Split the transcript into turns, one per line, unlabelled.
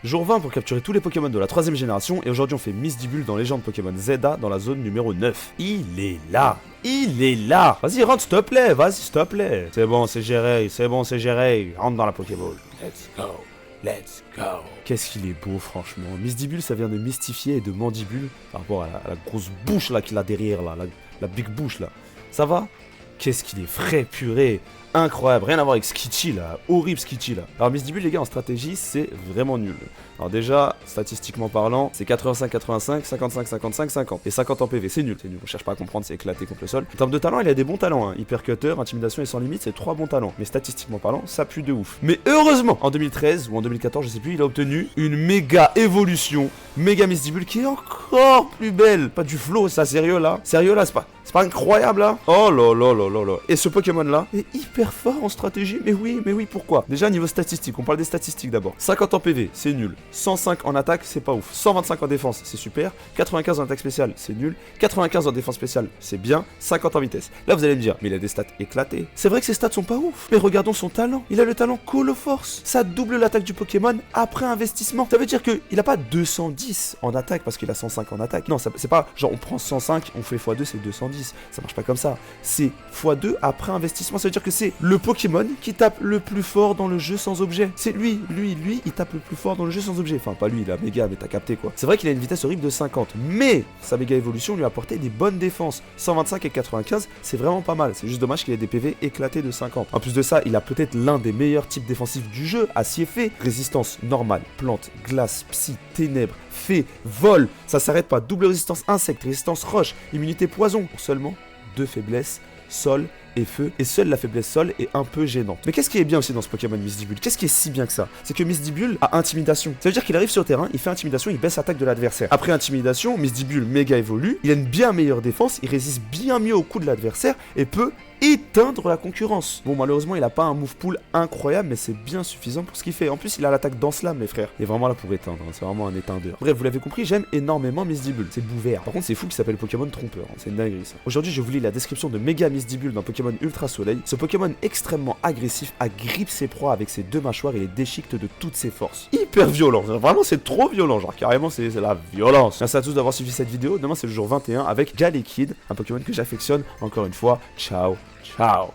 Jour 20 pour capturer tous les Pokémon de la 3ème génération, et aujourd'hui on fait Misdibule dans Légende Pokémon Zelda dans la zone numéro 9. Il est là. Il est là. Vas-y, rentre s'il te plaît, vas-y s'il te plaît. C'est bon, c'est géré, rentre dans la Pokéball. Let's go. Let's go. Qu'est-ce qu'il est beau, franchement. Misdibule, ça vient de mystifier et de mandibule par rapport à la grosse bouche là qu'il a derrière là, la big bouche là. Ça va? Qu'est-ce qu'il est frais, purée. Incroyable, rien à voir avec Skitchy là, horrible Skitchy là. Alors Misdibule les gars en stratégie c'est vraiment nul. Alors déjà, statistiquement parlant, c'est 85-85, 55-55, 50. Et 50 en PV, c'est nul, on cherche pas à comprendre, c'est éclaté contre le sol. En termes de talent, il a des bons talents, hein. Hypercutter, intimidation et sans limite, c'est 3 bons talents. Mais statistiquement parlant, ça pue de ouf. Mais heureusement, en 2013 ou en 2014, je sais plus, il a obtenu une méga évolution, méga Misdibule qui est encore plus belle. Pas du flow, ça, sérieux là, c'est pas incroyable là. Oh là là là là là. Et ce Pokémon là est hyper fort en stratégie, mais oui, pourquoi? Déjà niveau statistique, on parle des statistiques d'abord. 50 en PV, c'est nul. 105 en attaque, c'est pas ouf. 125 en défense, c'est super. 95 en attaque spéciale, c'est nul. 95 en défense spéciale, c'est bien. 50 en vitesse. Là vous allez me dire, mais il a des stats éclatées. C'est vrai que ses stats sont pas ouf, mais regardons son talent. Il a le talent Call of Force. Ça double l'attaque du Pokémon après investissement. Ça veut dire que il a pas 210 en attaque parce qu'il a 105 en attaque. Non, c'est pas genre on prend 105, on fait x2, c'est 210. Ça marche pas comme ça. C'est x2 après investissement. Ça veut dire que c'est le Pokémon qui tape le plus fort dans le jeu sans objet. C'est lui, il tape le plus fort dans le jeu sans objet. Enfin, pas lui, il a méga, mais t'as capté quoi. C'est vrai qu'il a une vitesse horrible de 50, mais sa méga évolution lui a apporté des bonnes défenses. 125 et 95, c'est vraiment pas mal. C'est juste dommage qu'il ait des PV éclatés de 50. En plus de ça, il a peut-être l'un des meilleurs types défensifs du jeu, acier fée. Résistance normale, plante, glace, psy, ténèbres, fée, vol. Ça s'arrête pas. Double résistance insecte, résistance roche, immunité poison. Pour seulement 2 faiblesses, sol et feu, et seule la faiblesse sol est un peu gênante. Mais qu'est-ce qui est bien aussi dans ce Pokémon Misdibule? Qu'est-ce qui est si bien que ça? C'est que Misdibule a intimidation. Ça veut dire qu'il arrive sur le terrain, il fait intimidation, il baisse l'attaque de l'adversaire. Après intimidation, Misdibule méga évolue, il a une bien meilleure défense, il résiste bien mieux au coup de l'adversaire et peut éteindre la concurrence. Bon, malheureusement, il a pas un move pool incroyable, mais c'est bien suffisant pour ce qu'il fait. En plus, il a l'attaque dans slam, mes frères. Il est vraiment là pour éteindre, hein. C'est vraiment un éteindeur. Bref, vous l'avez compris, j'aime énormément Misdibule. C'est Bouvert. Par contre, c'est fou qu'il s'appelle Pokémon trompeur, hein. C'est une dinguerie ça. Aujourd'hui, je vous lis la description de Méga Misdibule dans Pokémon Ultra Soleil. Ce Pokémon extrêmement agressif agrippe ses proies avec ses 2 mâchoires et les déchiquette de toutes ses forces. Hyper violent. Vraiment, c'est trop violent. Genre, carrément, c'est la violence. Merci à tous d'avoir suivi cette vidéo. Demain, c'est le jour 21 avec Galekid, un Pokémon que j'affectionne. Encore une fois, ciao. Ciao.